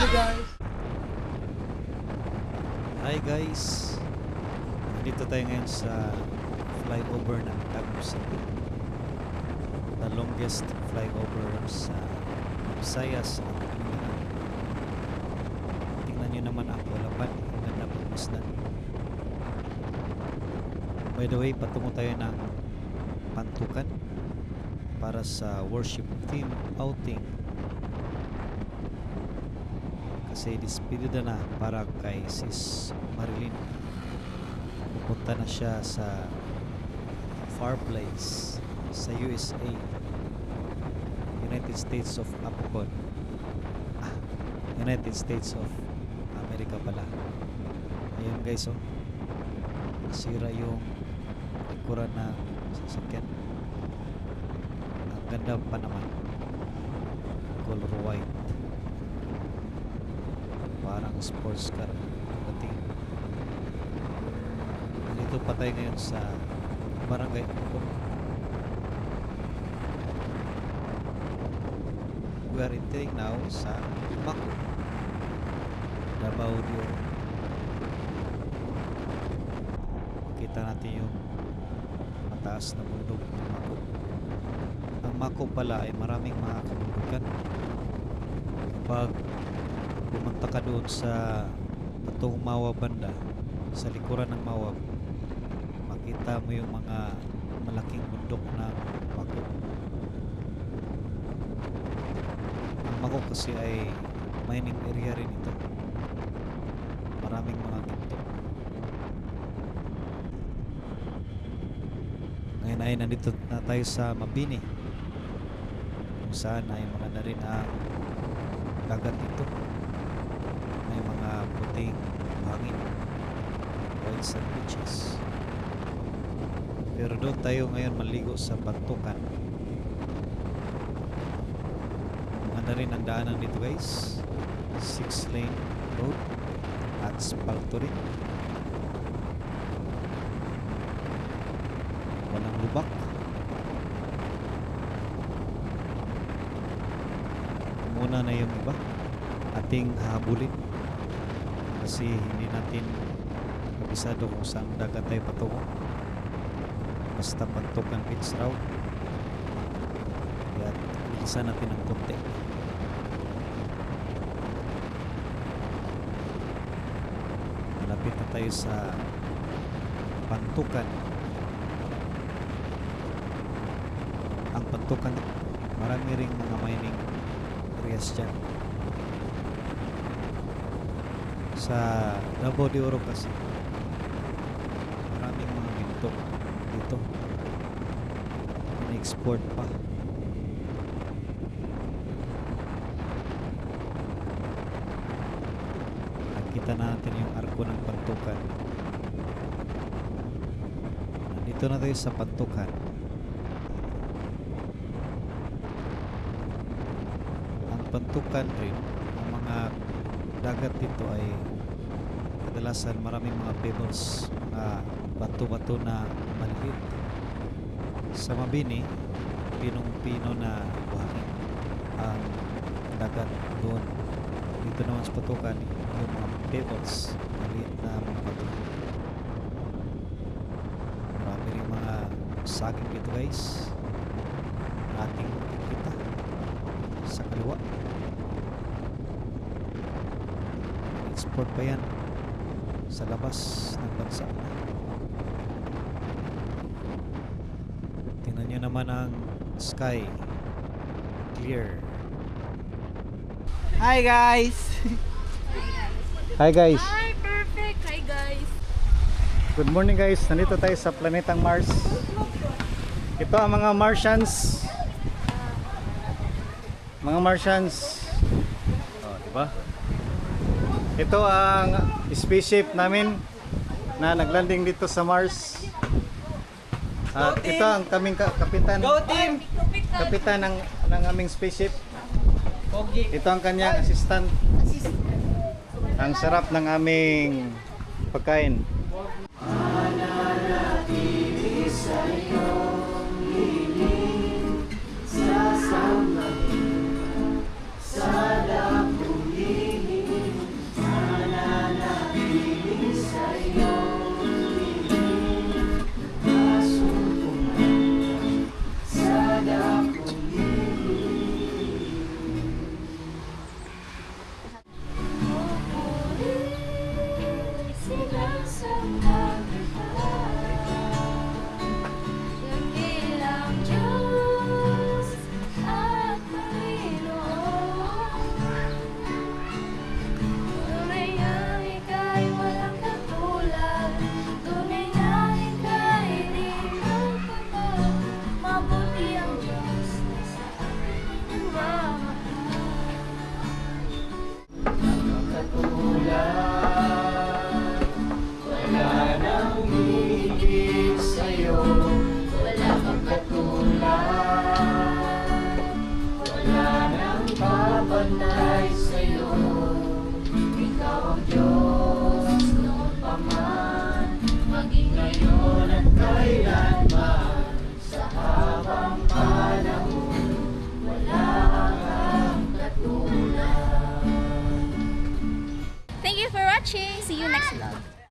guys! Hi guys! Nandito tayo ngayon sa flyover ng Tagum City. The longest flyover sa Visayas at Mindanao. Tingnan nyo naman ang Walapan. Ang ganda pagmasdan. By the way, patungo tayo ng Pantukan para sa worship team outing. Kasi despedida na para kay Sis Marilyn. Pupunta na siya sa far place sa USA, United States of Apocon. United States of America pala. Ayun guys, oh, sira yung likuran na sasakyan. Ang ganda pa naman, color white, parang sports car dating. Dito pa tayo ngayon sa Barangay Apocon. We are entering now sa Mako, Davao de Oro. Makita natin yung mataas na bundok ng Mako. Ang Mako pala ay maraming mga kabundukan. Kapag pumunta ka doon sa patong Mawab banda, sa likuran ng Mawab, makita mo yung mga malaking bundok ng Mako. Ang Mako kasi ay mining area rin ito. Maraming mga ginto. Ngayon ay nandito na tayo sa Mabini, kung saan ay maganda rin ang dagat dito. May mga puting hangin, white sand beaches. Pero doon tayo ngayon maligo sa Pantukan. Maganda rin ang daanan dito guys. 6-lane road at spalto rin. Walang lubak. Muna na yung iba ating habulin kasi hindi natin kabisado kung saan dagat tayo patungo. Basta Pantukan Beach raw, kaya bilisan natin ng konti. Malapit na tayo sa Pantukan. Ang Pantukan, marami ring mga mining areas dyan. Sa Davao de Oro kasi maraming mga ginto dito na-export pa. Nakita natin yung arko ng Pantukan. Nandito na tayo sa Pantukan. Ang Pantukan rin, ang mga dagat dito ay kadalasan maraming mga pebbles, mga bato-bato na maliit. Sa Mabini, pinong-pino na buhangin ang dagat doon. Dito naman sa Pantukan, yung mga pebbles, maliit na mga bato. Marami rin mga saging dito guys, ating kita sa kaliwa. Export pa yan sa labas ng bansa. Tingnan nyo naman ang sky, clear. Hi guys! Hi guys! Hi, perfect. Hi guys. Good morning guys! Nandito tayo sa planetang Mars. Ito ang mga Martians. Mga Martians. Oh, diba? Ito ang spaceship namin na naglanding dito sa Mars. At ito ang kaming kapitan. Go team! Kapitan ng aming spaceship. Ito ang kanyang assistant. Ang sarap ng aming pagkain. katulad, wala nang higit sa'yo, wala kang katulad, wala nang babantay sa'yo. Ikaw ang Diyos noon pa man, maging ngayon at kailanman, sa habang panahon, wala kang katulad. Thank you for watching. See you next vlog.